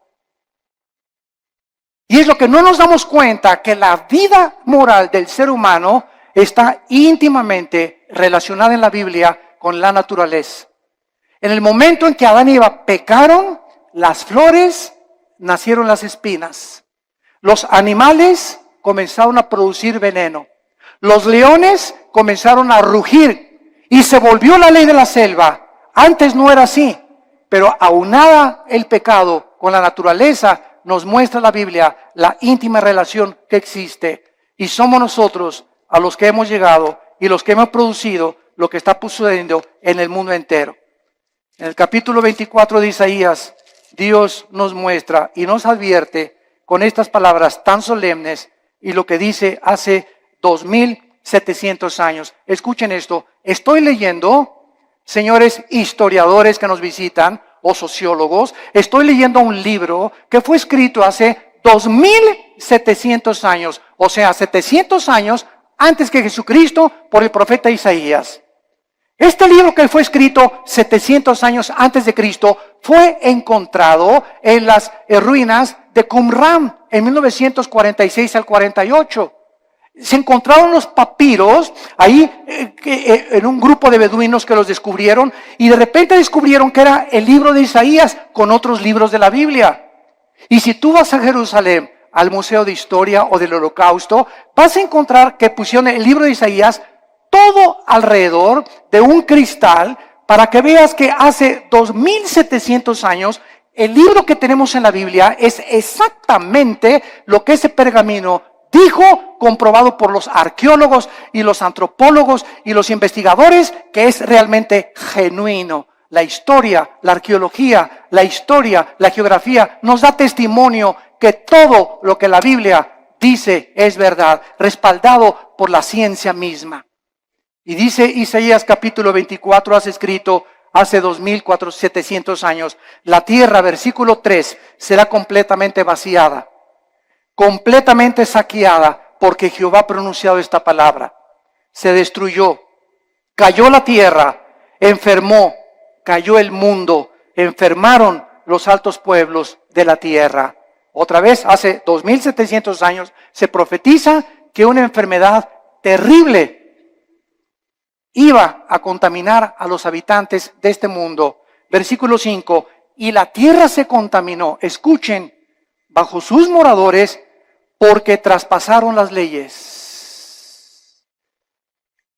Y es lo que no nos damos cuenta, que la vida moral del ser humano está íntimamente relacionada en la Biblia con la naturaleza. En el momento en que Adán y Eva pecaron, las flores nacieron las espinas. Los animales comenzaron a producir veneno. Los leones comenzaron a rugir y se volvió la ley de la selva. Antes no era así, pero aunada el pecado con la naturaleza, nos muestra la Biblia la íntima relación que existe. Y somos nosotros a los que hemos llegado y los que hemos producido lo que está sucediendo en el mundo entero. En el capítulo 24 de Isaías, Dios nos muestra y nos advierte con estas palabras tan solemnes y lo que dice hace 2700 años. Escuchen esto. Estoy leyendo, señores historiadores que nos visitan, o sociólogos, estoy leyendo un libro que fue escrito hace 2700 años, o sea, 700 años antes que Jesucristo, por el profeta Isaías. Este libro que fue escrito 700 años antes de Cristo fue encontrado en las ruinas de Qumran en 1946 al 48. Se encontraron los papiros ahí en un grupo de beduinos que los descubrieron y de repente descubrieron que era el libro de Isaías con otros libros de la Biblia. Y si tú vas a Jerusalén, al Museo de Historia o del Holocausto, vas a encontrar que pusieron el libro de Isaías todo alrededor de un cristal para que veas que hace 2700 años el libro que tenemos en la Biblia es exactamente lo que ese pergamino dijo, comprobado por los arqueólogos y los antropólogos y los investigadores, que es realmente genuino. La historia, la arqueología, la historia, la geografía nos da testimonio que todo lo que la Biblia dice es verdad, respaldado por la ciencia misma. Y dice Isaías capítulo 24, has escrito hace 2700 años, la tierra, versículo 3, será completamente vaciada, completamente saqueada, porque Jehová ha pronunciado esta palabra. Se destruyó, cayó la tierra, enfermó, cayó el mundo, enfermaron los altos pueblos de la tierra. Otra vez, hace 2700 años, se profetiza que una enfermedad terrible iba a contaminar a los habitantes de este mundo. Versículo 5, y la tierra se contaminó, escuchen, bajo sus moradores, porque traspasaron las leyes,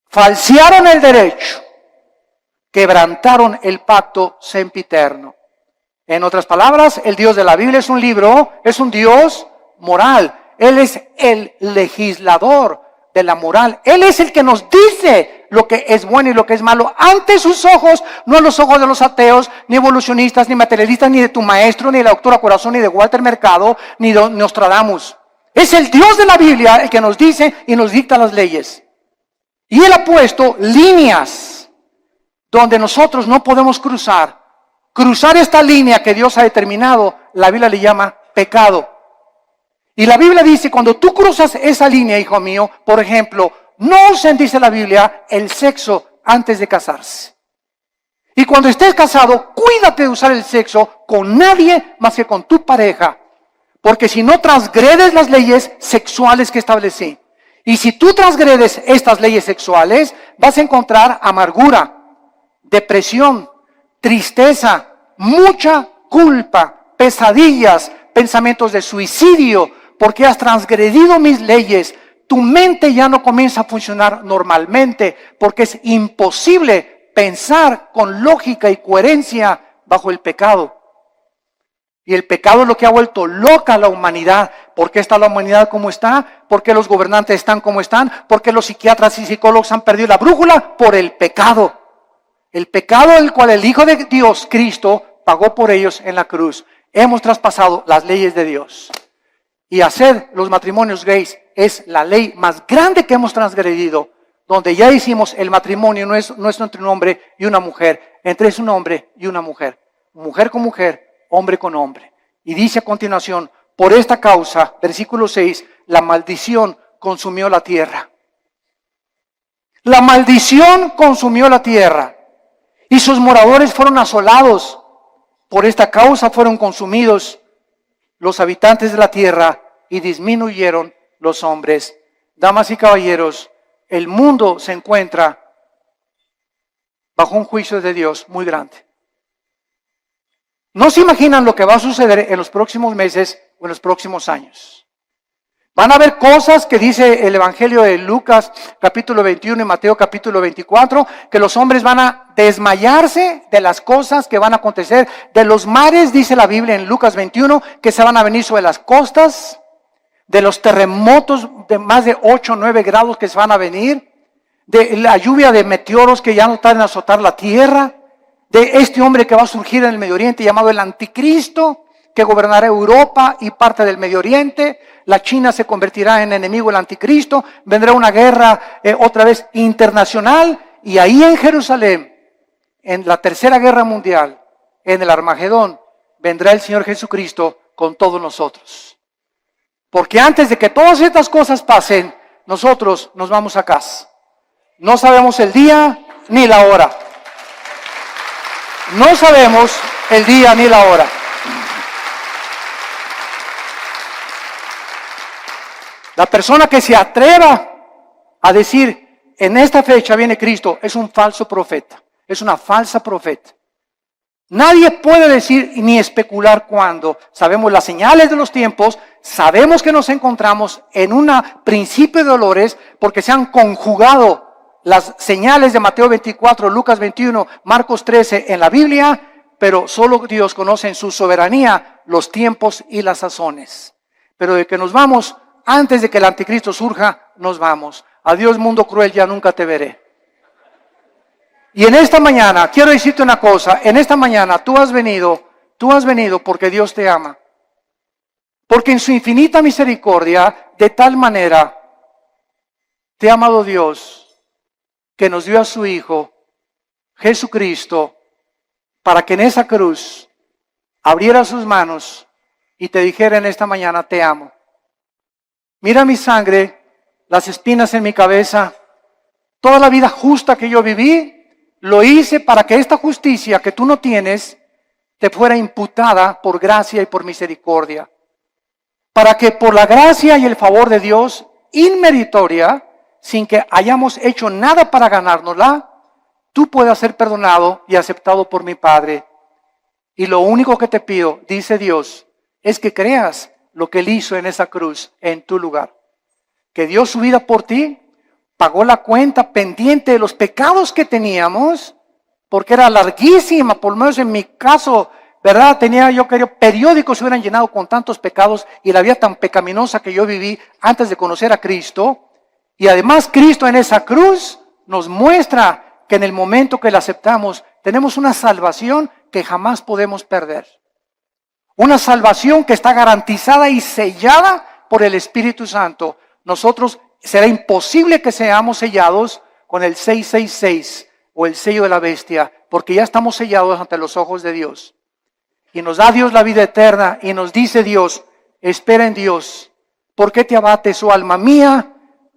falsearon el derecho, quebrantaron el pacto sempiterno. En otras palabras, el Dios de la Biblia es un libro, es un Dios moral. Él es el legislador de la moral. Él es el que nos dice lo que es bueno y lo que es malo ante sus ojos, no a los ojos de los ateos, ni evolucionistas, ni materialistas, ni de tu maestro, ni de la doctora Corazón, ni de Walter Mercado, ni de Nostradamus. Es el Dios de la Biblia el que nos dice y nos dicta las leyes. Y Él ha puesto líneas donde nosotros no podemos cruzar. Cruzar esta línea que Dios ha determinado, la Biblia le llama pecado. Y la Biblia dice, cuando tú cruzas esa línea, hijo mío, por ejemplo, no usen, dice la Biblia, el sexo antes de casarse. Y cuando estés casado, cuídate de usar el sexo con nadie más que con tu pareja. Porque si no transgredes las leyes sexuales que establecí. Y si tú transgredes estas leyes sexuales, vas a encontrar amargura, depresión, tristeza, mucha culpa, pesadillas, pensamientos de suicidio, porque has transgredido mis leyes. Tu mente ya no comienza a funcionar normalmente, porque es imposible pensar con lógica y coherencia bajo el pecado. Y el pecado es lo que ha vuelto loca a la humanidad. ¿Por qué está la humanidad como está? ¿Por qué los gobernantes están como están? ¿Por qué los psiquiatras y psicólogos han perdido la brújula? Por el pecado. El pecado del cual el Hijo de Dios, Cristo, pagó por ellos en la cruz. Hemos traspasado las leyes de Dios. Y hacer los matrimonios gays es la ley más grande que hemos transgredido, donde ya hicimos el matrimonio no es entre un hombre y una mujer, entre es un hombre y una mujer con mujer, hombre con hombre. Y dice a continuación, por esta causa, versículo 6, la maldición consumió la tierra. La maldición consumió la tierra y sus moradores fueron asolados. Por esta causa fueron consumidos los habitantes de la tierra y disminuyeron los hombres. Damas y caballeros, el mundo se encuentra bajo un juicio de Dios muy grande. No se imaginan lo que va a suceder en los próximos meses o en los próximos años. Van a haber cosas que dice el Evangelio de Lucas capítulo 21 y Mateo capítulo 24, que los hombres van a desmayarse de las cosas que van a acontecer. De los mares, dice la Biblia en Lucas 21, que se van a venir sobre las costas. De los terremotos de más de 8 o 9 grados que se van a venir. De la lluvia de meteoros que ya no tardan en azotar la tierra. De este hombre que va a surgir en el Medio Oriente llamado el Anticristo, que gobernará Europa y parte del Medio Oriente. La China se convertirá en enemigo del Anticristo. Vendrá una guerra otra vez internacional. Y ahí en Jerusalén, en la tercera guerra mundial, en el Armagedón, vendrá el Señor Jesucristo con todos nosotros. Porque antes de que todas estas cosas pasen, nosotros nos vamos a casa. No sabemos el día ni la hora. No sabemos el día ni la hora. La persona que se atreva a decir, en esta fecha viene Cristo, es un falso profeta, es una falsa profeta. Nadie puede decir ni especular cuándo. Sabemos las señales de los tiempos, sabemos que nos encontramos en un principio de dolores porque se han conjugado las señales de Mateo 24, Lucas 21, Marcos 13 en la Biblia, pero solo Dios conoce en su soberanía los tiempos y las sazones. Pero de que nos vamos, antes de que el anticristo surja, nos vamos. Adiós mundo cruel, ya nunca te veré. Y en esta mañana, quiero decirte una cosa, en esta mañana tú has venido porque Dios te ama. Porque en su infinita misericordia, de tal manera, te ha amado Dios, que nos dio a su Hijo, Jesucristo, para que en esa cruz abriera sus manos y te dijera en esta mañana, te amo. Mira mi sangre, las espinas en mi cabeza, toda la vida justa que yo viví, lo hice para que esta justicia que tú no tienes te fuera imputada por gracia y por misericordia. Para que por la gracia y el favor de Dios, inmeritoria, sin que hayamos hecho nada para ganárnosla, tú puedas ser perdonado y aceptado por mi Padre. Y lo único que te pido, dice Dios, es que creas lo que Él hizo en esa cruz, en tu lugar. Que dio su vida por ti, pagó la cuenta pendiente de los pecados que teníamos, porque era larguísima, por lo menos en mi caso, ¿verdad? Yo quería periódicos se hubieran llenado con tantos pecados y la vida tan pecaminosa que yo viví antes de conocer a Cristo. Y además Cristo en esa cruz nos muestra que en el momento que la aceptamos tenemos una salvación que jamás podemos perder. Una salvación que está garantizada y sellada por el Espíritu Santo. Nosotros será imposible que seamos sellados con el 666 o el sello de la bestia, porque ya estamos sellados ante los ojos de Dios. Y nos da Dios la vida eterna y nos dice Dios, espera en Dios. ¿Por qué te abates, oh alma mía?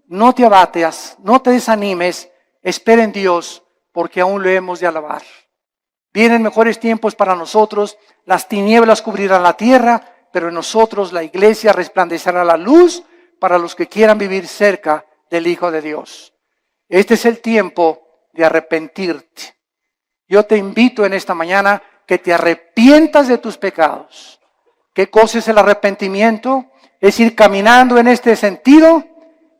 No te abates, no te desanimes, espera en Dios, porque aún lo hemos de alabar. Vienen mejores tiempos para nosotros, las tinieblas cubrirán la tierra, pero en nosotros la iglesia resplandecerá la luz para los que quieran vivir cerca del Hijo de Dios. Este es el tiempo de arrepentirte. Yo te invito en esta mañana que te arrepientas de tus pecados. ¿Qué cosa es el arrepentimiento? Es ir caminando en este sentido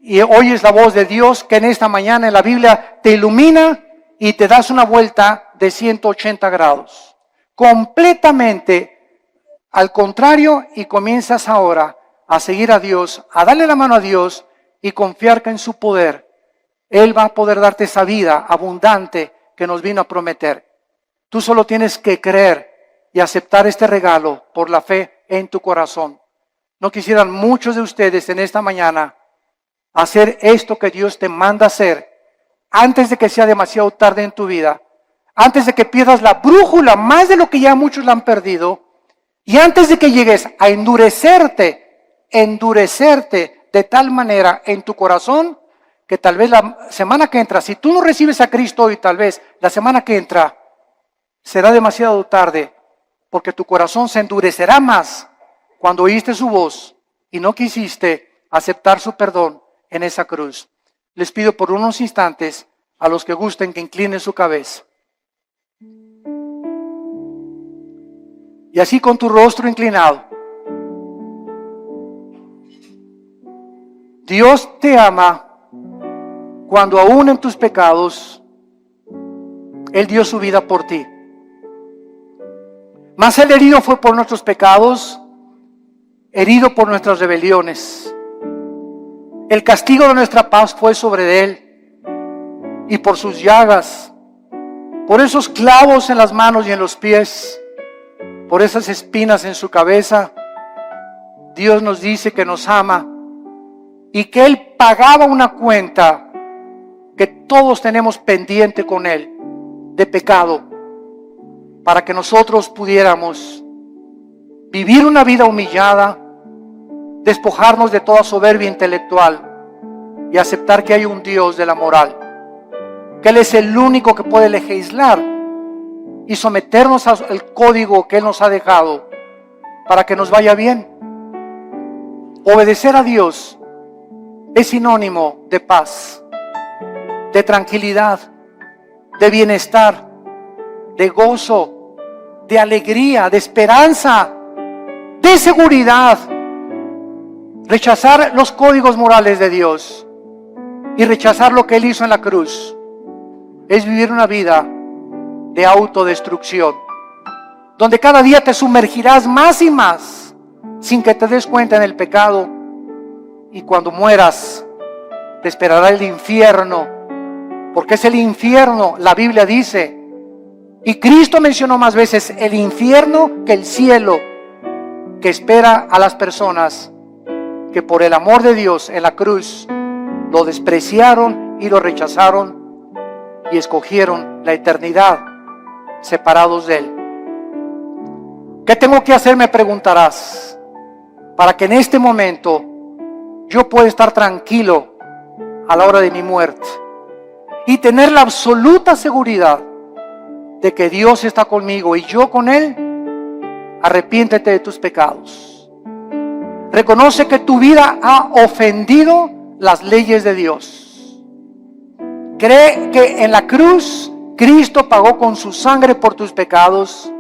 y oyes la voz de Dios que en esta mañana en la Biblia te ilumina y te das una vuelta de 180 grados. Completamente al contrario, y comienzas ahora a seguir a Dios, a darle la mano a Dios y confiar que en su poder Él va a poder darte esa vida abundante que nos vino a prometer. Tú solo tienes que creer y aceptar este regalo por la fe en tu corazón. ¿No quisieran muchos de ustedes en esta mañana hacer esto que Dios te manda hacer antes de que sea demasiado tarde en tu vida? Antes de que pierdas la brújula más de lo que ya muchos la han perdido, y antes de que llegues a endurecerte de tal manera en tu corazón que tal vez la semana que entra, si tú no recibes a Cristo hoy, tal vez la semana que entra será demasiado tarde, porque tu corazón se endurecerá más cuando oíste su voz y no quisiste aceptar su perdón en esa cruz. Les pido por unos instantes a los que gusten que inclinen su cabeza. Y así con tu rostro inclinado. Dios te ama cuando aún en tus pecados Él dio su vida por ti. Mas el herido fue por nuestros pecados, herido por nuestras rebeliones. El castigo de nuestra paz fue sobre Él, y por sus llagas, por esos clavos en las manos y en los pies, por esas espinas en su cabeza, Dios nos dice que nos ama y que Él pagaba una cuenta que todos tenemos pendiente con Él de pecado, para que nosotros pudiéramos vivir una vida humillada, despojarnos de toda soberbia intelectual y aceptar que hay un Dios de la moral, que Él es el único que puede legislar y someternos al código que Él nos ha dejado para que nos vaya bien. Obedecer a Dios es sinónimo de paz, de tranquilidad, de bienestar, de gozo, de alegría, de esperanza, de seguridad. Rechazar los códigos morales de Dios y rechazar lo que Él hizo en la cruz es vivir una vida de autodestrucción, donde cada día te sumergirás más y más sin que te des cuenta en el pecado, y cuando mueras te esperará el infierno, porque es el infierno, la Biblia dice, y Cristo mencionó más veces el infierno que el cielo, que espera a las personas que por el amor de Dios en la cruz lo despreciaron y lo rechazaron y escogieron la eternidad separados de Él. ¿Qué tengo que hacer? Me preguntarás, para que en este momento yo pueda estar tranquilo a la hora de mi muerte y tener la absoluta seguridad de que Dios está conmigo y yo con Él. Arrepiéntete de tus pecados. Reconoce que tu vida ha ofendido las leyes de Dios. Cree que en la cruz Cristo pagó con su sangre por tus pecados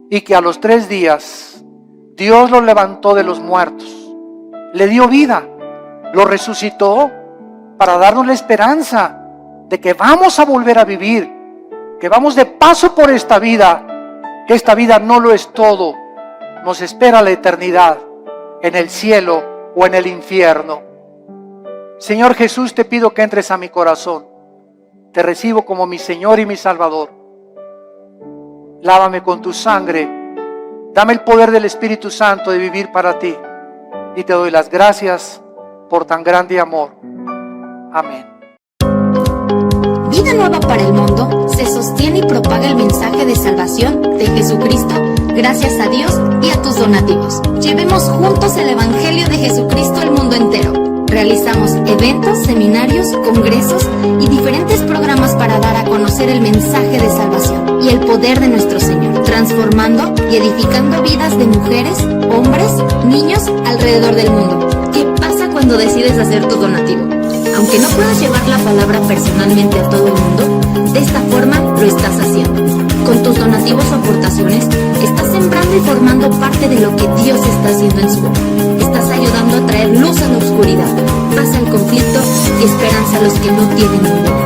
y que a los 3 días Dios lo levantó de los muertos, le dio vida, lo resucitó para darnos la esperanza de que vamos a volver a vivir, que vamos de paso por esta vida, que esta vida no lo es todo, nos espera la eternidad en el cielo o en el infierno. Señor Jesús, te pido que entres a mi corazón. Te recibo como mi Señor y mi Salvador. Lávame con tu sangre. Dame el poder del Espíritu Santo de vivir para ti. Y te doy las gracias por tan grande amor. Amén. Vida Nueva para el Mundo se sostiene y propaga el mensaje de salvación de Jesucristo gracias a Dios y a tus donativos. Llevemos juntos el Evangelio de Jesucristo al mundo entero. Realizamos eventos, seminarios, congresos y diferentes programas para dar a conocer el mensaje de salvación y el poder de nuestro Señor, transformando y edificando vidas de mujeres, hombres, niños alrededor del mundo. ¿Qué pasa cuando decides hacer tu donativo? Aunque no puedas llevar la palabra personalmente a todo el mundo, de esta forma lo estás haciendo. Con tus donativos o aportaciones, estás sembrando y formando parte de lo que Dios está haciendo en su obra. Estás ayudando a traer luz a la oscuridad, paz al conflicto y esperanza a los que no tienen ninguna.